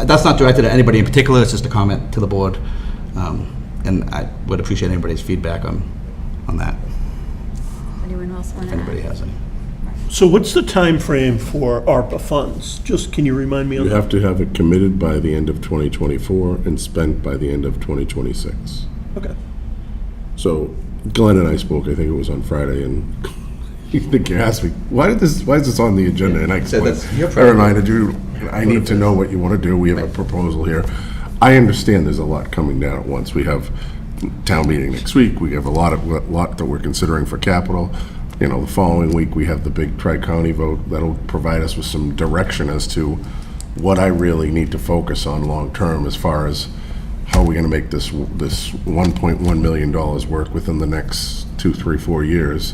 that's not directed at anybody in particular, it's just a comment to the board. And I would appreciate anybody's feedback on that, Anyone else want if to anybody has any. So what's the time frame for ARPA funds? Just, can you remind me on You that? have to have it committed by the end of 2024 and spent by the end of 2026. Okay. So Glenn and I spoke, I think it was on Friday, and you think you asked me, why is this on the agenda? And I Said explained, that's your I reminded you, I need to know what you want to do. We have a proposal here. I understand there's a lot coming down at once. We have town meeting next week. We have a lot that we're considering for capital. The following week, we have the big tri-county vote that'll provide us with some direction as to what I really need to focus on long-term as far as how are we going to make this $1.1 million work within the next 2, 3, 4 years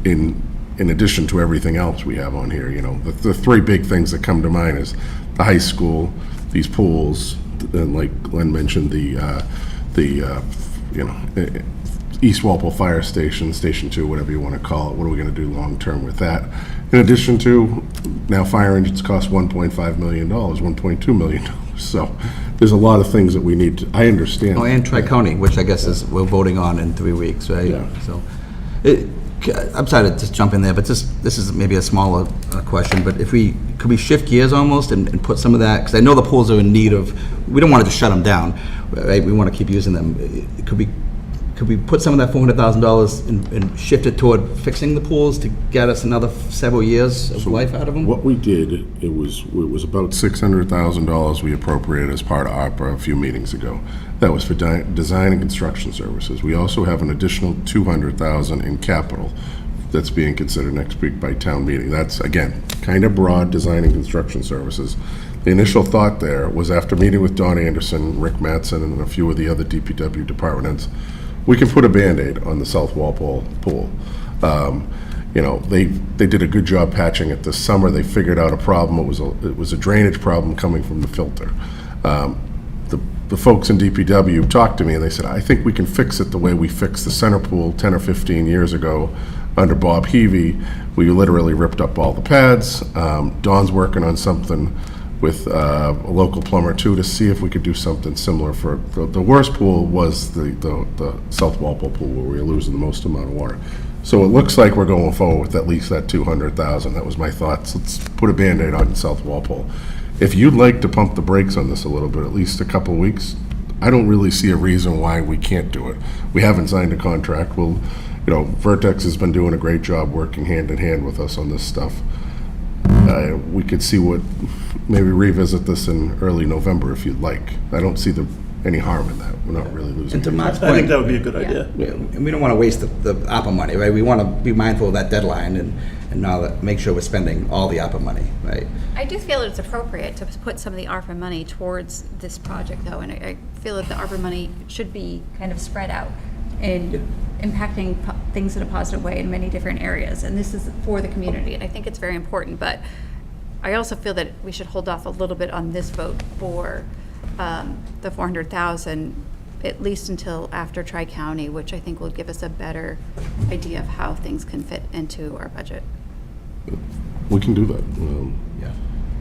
in addition to everything else we have on here. The three big things that come to mind is the high school, these pools, and like Glenn mentioned, the East Walpole Fire Station, Station 2, whatever you want to call it. What are we going to do long-term with that? In addition to, now fire engines cost $1.5 million, $1.2 million. So there's a lot of things that we need to, I understand. Oh, and Tri-County, which I guess is, we're voting on in 3 weeks, right? Yeah. So, I'm sorry to just jump in there, but this is maybe a smaller question, but could we shift gears almost and put some of that, because I know the pools are in need of, we don't want to just shut them down, right? We want to keep using them. Could we put some of that $400,000 and shift it toward fixing the pools to get us another several years of life out of them? What we did, it was about $600,000 we appropriated as part of ARPA a few meetings ago. That was for design and construction services. We also have an additional $200,000 in capital that's being considered next week by town meeting. That's, again, kind of broad, design and construction services. The initial thought there was, after meeting with Don Anderson, Rick Mattson, and a few of the other DPW department heads, we can put a Band-Aid on the South Walpole pool. They did a good job patching it this summer. They figured out a problem. It was a drainage problem coming from the filter. The folks in DPW talked to me and they said, I think we can fix it the way we fixed the center pool 10 or 15 years ago under Bob Heavey. We literally ripped up all the pads. Don's working on something with a local plumber too, to see if we could do something similar for, the worst pool was the South Walpole pool, where we were losing the most amount of water. So it looks like we're going forward with at least that $200,000. That was my thoughts. Let's put a Band-Aid on South Walpole. If you'd like to pump the brakes on this a little bit, at least a couple of weeks, I don't really see a reason why we can't do it. We haven't signed a contract. Vertex has been doing a great job working hand in hand with us on this stuff. We could see maybe revisit this in early November if you'd like. I don't see any harm in that. We're not really losing. And to Mark's I point, think that would be a good idea. and we don't want to waste the ARPA money, right? We want to be mindful of that deadline, and not make sure we're spending all the ARPA money, right? I do feel it's appropriate to put some of the ARPA money towards this project, though, and I feel that the ARPA money should be kind of spread out and impacting things in a positive way in many different areas, and this is for the community, and I think it's very important, but I also feel that we should hold off a little bit on this vote for the 400,000, at least until after Tri-County, which I think will give us a better idea of how things can fit into our budget. We can do that. Yeah.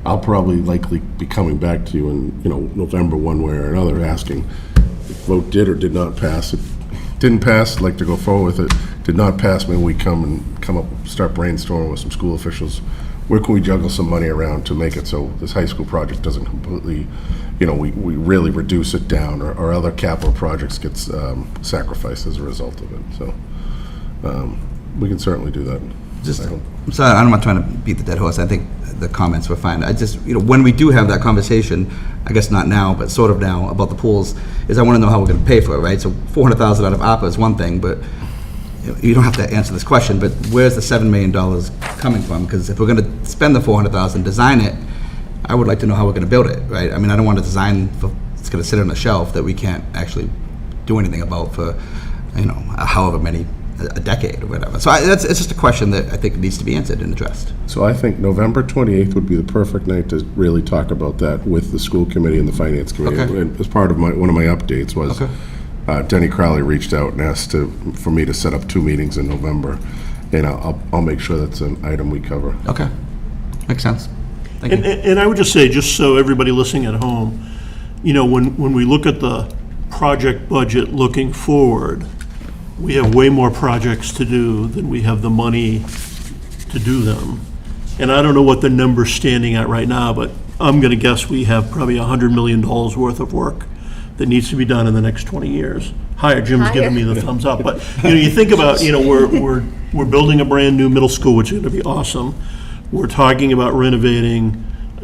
I'll probably likely be coming back to you in, November, one way or another, asking if vote did or did not pass. It didn't pass, I'd like to go forward with it. Did not pass, maybe we come up, start brainstorming with some school officials. Where can we juggle some money around to make it so this high school project doesn't completely, we really reduce it down, or other capital projects gets sacrificed as a result of it. So we can certainly do that. I'm sorry, I'm not trying to beat the dead horse. I think the comments were fine. I just, when we do have that conversation, I guess not now, but sort of now, about the pools, is I want to know how we're going to pay for it, right? So 400,000 out of ARPA is one thing, but you don't have to answer this question, but where's the $7 million coming from? Because if we're going to spend the 400,000, design it, I would like to know how we're going to build it, right? I mean, I don't want to design it's going to sit on a shelf that we can't actually do anything about for, however many, a decade or whatever. So it's just a question that I think needs to be answered and addressed. So I think November 28th would be the perfect night to really talk about that with the school committee and the finance committee. Okay. And as part of one of my updates was, Okay. Denny Crowley reached out and asked for me to set up 2 meetings in November, and I'll make sure that's an item we cover. Okay. Makes sense. Thank you. And I would just say, just so everybody listening at home, when we look at the project budget looking forward, we have way more projects to do than we have the money to do them. And I don't know what the number's standing at right now, but I'm going to guess we have probably $100 million worth of work that needs to be done in the next 20 years. Higher, Jim's giving me the thumbs up. But, you think about, we're building a brand-new middle school, which is going to be awesome. We're talking about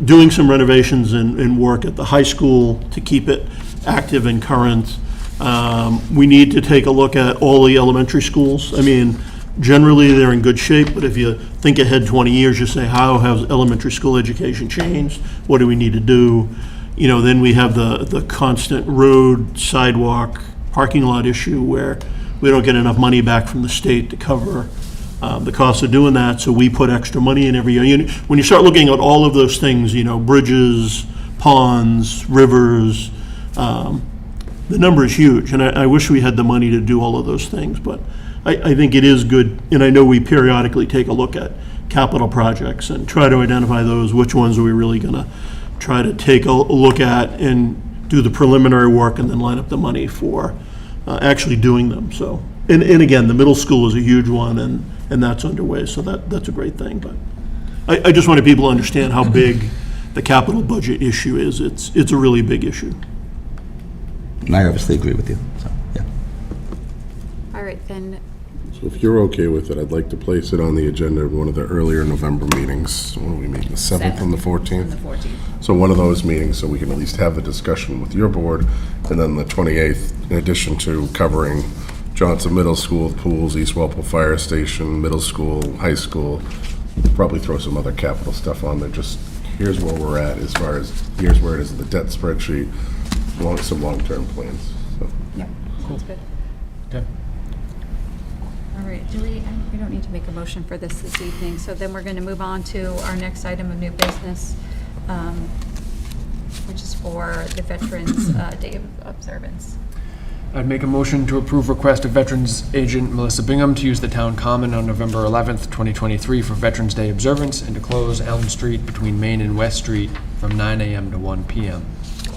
doing some renovations and work at the high school to keep it active and current. We need to take a look at all the elementary schools. I mean, generally, they're in good shape, but if you think ahead 20 years, you say, how has elementary school education changed? What do we need to do? Then we have the constant road, sidewalk, parking lot issue where we don't get enough money back from the state to cover the cost of doing that, so we put extra money in every year. When you start looking at all of those things, bridges, ponds, rivers, the number is huge, and I wish we had the money to do all of those things, but I think it is good, and I know we periodically take a look at capital projects and try to identify which ones are we really going to try to take a look at and do the preliminary work and then line up the money for actually doing them. So, and again, the middle school is a huge one, and that's underway, so that's a great thing. But I just wanted people to understand how big the capital budget issue is. It's a really big issue. And I obviously agree with you, so, yeah. All right, then, So if you're okay with it, I'd like to place it on the agenda of one of the earlier November meetings. When we meet, the 7th and the 14th? The 14th. So one of those meetings, so we can at least have the discussion with your board, and then the 28th, in addition to covering Johnson Middle School, pools, East Walpole Fire Station, middle school, high school, probably throw some other capital stuff on there, just here's where we're at as far as, here's where it is in the debt spreadsheet, some long-term plans. So. yeah, sounds good. Okay. All right, we don't need to make a motion for this evening, so then we're going to move on to our next item of new business, which is for the Veterans Day of Observance. I'd make a motion to approve request of Veterans Agent Melissa Bingham to use the town common on November 11th, 2023 for Veterans Day observance and to close Elm Street between Main and West Street from 9 a.m. to 1 p.m.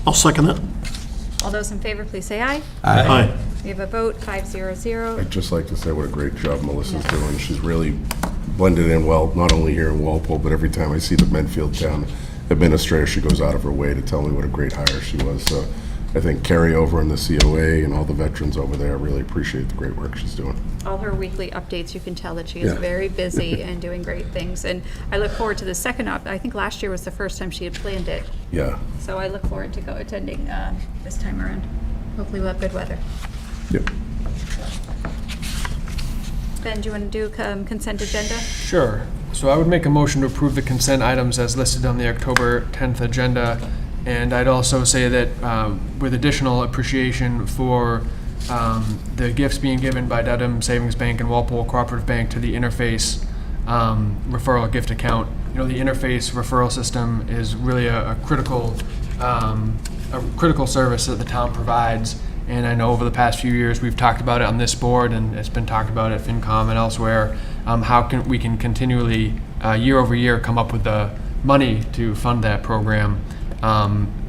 I'll second that. All those in favor, please say aye. Aye. We have a vote, 5-0-0. I'd just like to say what a great job Melissa's doing. She's really blended in well, not only here in Walpole, but every time I see the Medfield Town administrator, she goes out of her way to tell me what a great hire she was. So I think Carrie over in the COA and all the veterans over there really appreciate the great work she's doing. All her weekly updates, you can tell that she is Yeah. very busy and doing great things. And I look forward to the second I think last year was the first time she had planned it. Yeah. So I look forward to attending this time around. Hopefully we'll have good weather. Yep. Ben, do you want to do consent agenda? Sure. So I would make a motion to approve the consent items as listed on the October 10th agenda. And I'd also say that with additional appreciation for the gifts being given by Dedham Savings Bank and Walpole Cooperative Bank to the Interface referral gift account. You know, the Interface referral system is really a critical service that the town provides. And I know over the past few years, we've talked about it on this board, and it's been talked about at FinCom and elsewhere, how we can continually, year over year, come up with the money to fund that program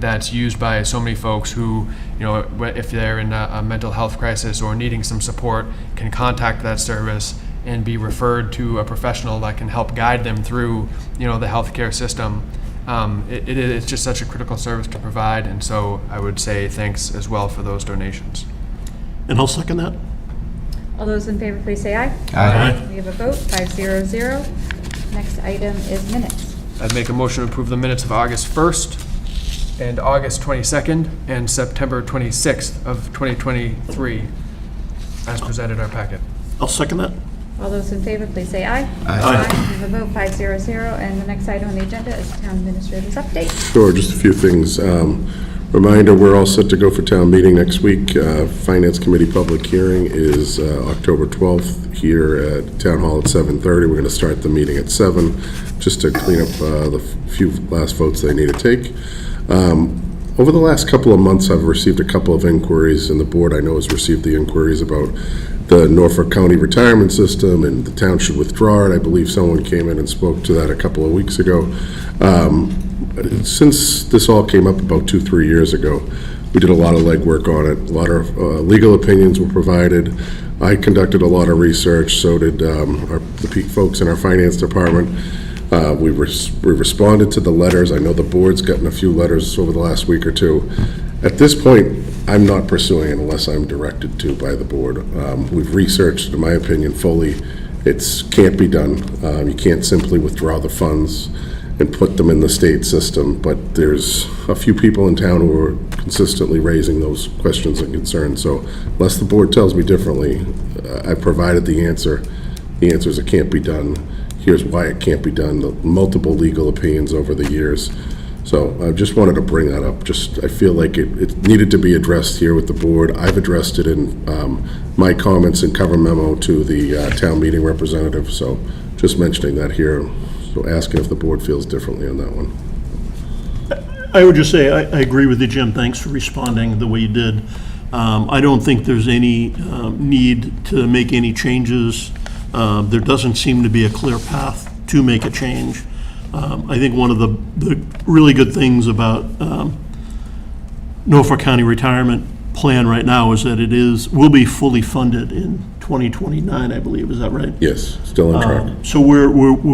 that's used by so many folks who, you know, if they're in a mental health crisis or needing some support, can contact that service and be referred to a professional that can help guide them through, you know, the healthcare system. It's just such a critical service to provide, and so I would say thanks as well for those donations. And I'll second that. All those in favor, please say aye. Aye. We have a vote, 500. Next item is minutes. I'd make a motion to approve the minutes of August 1st and August 22nd and September 26th of 2023 as presented in our packet. I'll second that. All those in favor, please say aye. Aye. We have a vote, 500. And the next item on the agenda is Town Administrator's update. Sure, just a few things. Reminder, we're all set to go for town meeting next week. Finance Committee public hearing is October 12th here at Town Hall at 7:30. We're going to start the meeting at 7, just to clean up the few last votes they need to take. Over the last couple of months, I've received a couple of inquiries, and the board I know has received the inquiries about the Norfolk County retirement system, and the town should withdraw it. I believe someone came in and spoke to that a couple of weeks ago. Since this all came up about 2-3 years ago, we did a lot of legwork on it. A lot of legal opinions were provided. I conducted a lot of research, so did the folks in our finance department. We responded to the letters. I know the board's gotten a few letters over the last week or two. At this point, I'm not pursuing it unless I'm directed to by the board. We've researched, in my opinion, fully. It can't be done. You can't simply withdraw the funds and put them in the state system, but there's a few people in town who are consistently raising those questions and concerns. So unless the board tells me differently, I provided the answer. The answer is it can't be done. Here's why it can't be done, the multiple legal opinions over the years. So I just wanted to bring that up. I feel like it needed to be addressed here with the board. I've addressed it in my comments and cover memo to the town meeting representative, so just mentioning that here. So asking if the board feels differently on that one. I would just say, I agree with you, Jim. Thanks for responding the way you did. I don't think there's any need to make any changes. There doesn't seem to be a clear path to make a change. I think one of the really good things about Norfolk County retirement plan right now is that will be fully funded in 2029, I believe. Is that right? Yes, still on track. So we're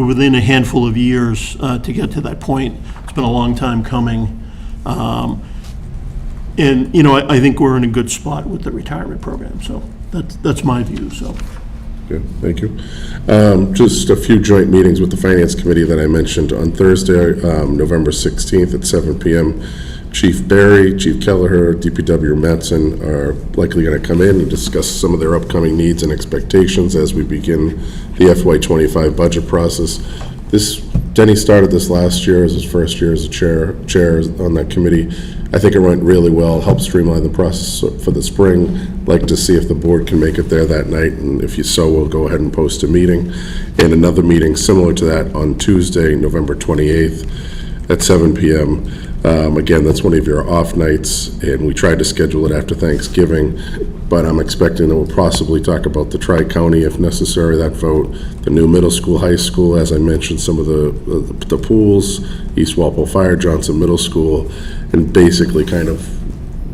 within a handful of years to get to that point. It's been a long time coming. And, you know, I think we're in a good spot with the retirement program. So that's my view, so. Good, thank you. Just a few joint meetings with the Finance Committee that I mentioned. On Thursday, November 16th at 7 p.m., Chief Barry, Chief Kelleher, DPW Mattson are likely going to come in and discuss some of their upcoming needs and expectations as we begin the FY25 budget process. Denny started this last year as his first year as a chair on that committee. I think it went really well, helped streamline the process for the spring. Like to see if the board can make it there that night, and if you so, we'll go ahead and post a meeting. And another meeting similar to that on Tuesday, November 28th at 7 p.m. Again, that's one of your off nights, and we tried to schedule it after Thanksgiving, but I'm expecting that we'll possibly talk about the Tri-County, if necessary, that vote, the new middle school, high school, as I mentioned, some of the pools, East Walpole Fire, Johnson Middle School, and basically kind of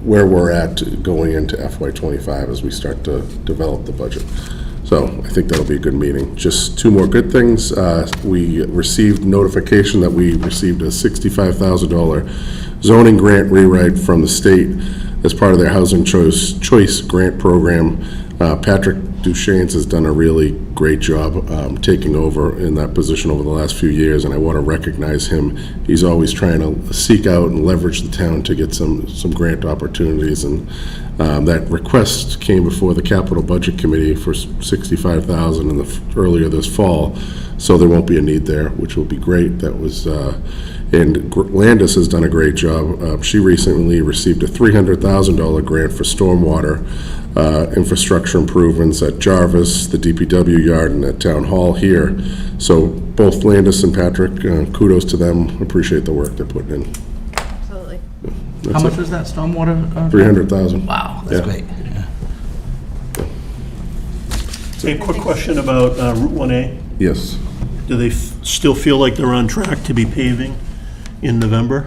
where we're at going into FY25 as we start to develop the budget. So I think that'll be a good meeting. Just two more good things. We received notification that we received a $65,000 zoning grant rewrite from the state as part of their Housing Choice Grant Program. Patrick Duchesne has done a really great job taking over in that position over the last few years, and I want to recognize him. He's always trying to seek out and leverage the town to get some grant opportunities, and that request came before the Capital Budget Committee for $65,000 earlier this fall. so there won't be a need there, which will be great. That was, and Landis has done a great job. She recently received a $300,000 grant for stormwater infrastructure improvements at Jarvis, the DPW yard, and at Town Hall here. So both Landis and Patrick, kudos to them. Appreciate the work they're putting in. Absolutely. That's How much it. was that stormwater? 300,000. Wow, that's Yeah. great. Yeah. A quick question about Route 1A. Yes. Do they still feel like they're on track to be paving in November?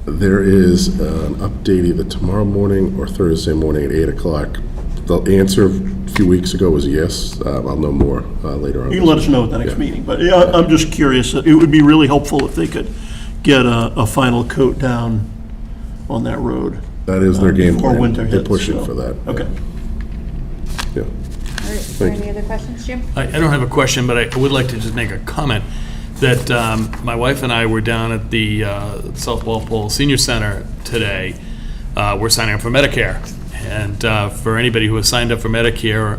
There is an update either tomorrow morning or Thursday morning at 8 o'clock. The answer a few weeks ago was yes. I'll know more later on. You can let us know at the next Yeah. meeting, but yeah, I'm just curious. It would be really helpful if they could get a final coat down on that road. That is their game Before plan. winter They're hits, pushing so- for that. Okay. Yeah. All right, is there any other questions, Jim? I don't have a question, but I would like to just make a comment that my wife and I were down at the South Walpole Senior Center today. We're signing up for Medicare. And for anybody who has signed up for Medicare,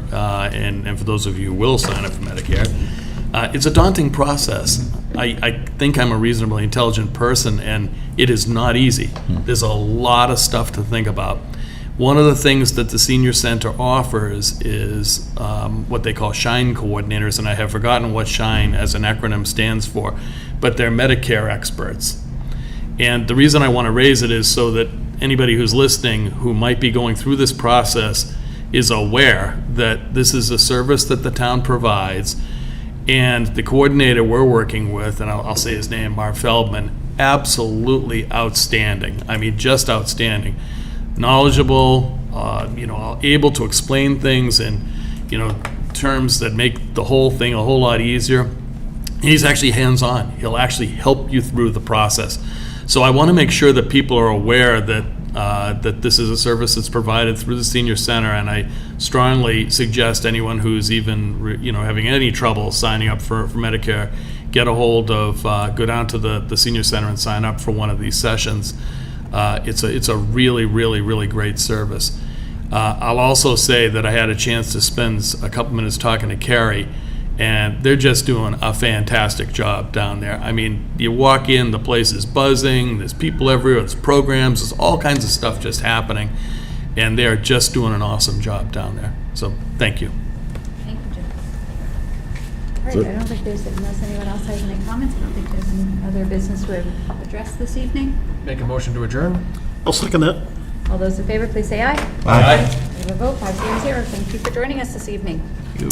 and for those of you who will sign up for Medicare, it's a daunting process. I think I'm a reasonably intelligent person, and it is not easy. There's a lot of stuff to think about. One of the things that the Senior Center offers is what they call SHINE coordinators, and I have forgotten what SHINE as an acronym stands for, but they're Medicare experts. And the reason I want to raise it is so that anybody who's listening who might be going through this process is aware that this is a service that the town provides. And the coordinator we're working with, and I'll say his name, Marv Feldman, absolutely outstanding. I mean, just outstanding. Knowledgeable, able to explain things in, terms that make the whole thing a whole lot easier. He's actually hands-on. He'll actually help you through the process. So I want to make sure that people are aware that that this is a service that's provided through the Senior Center, and I strongly suggest anyone who's even having any trouble signing up for Medicare, get a hold of, go down to the Senior Center and sign up for one of these sessions. It's a really, really, really great service. I'll also say that I had a chance to spend a couple minutes talking to Carrie, and they're just doing a fantastic job down there. I mean, you walk in, the place is buzzing, there's people everywhere, there's programs, there's all kinds of stuff just happening, and they're just doing an awesome job down there. So, thank you. Thank you, Jim. All right, I don't think there's, unless anyone else has any comments, I don't think there's any other business to address this evening. Make a motion to adjourn? I'll second that. All those in favor, please say aye. Aye. We have a vote, 500. Thank you for joining us this evening. You.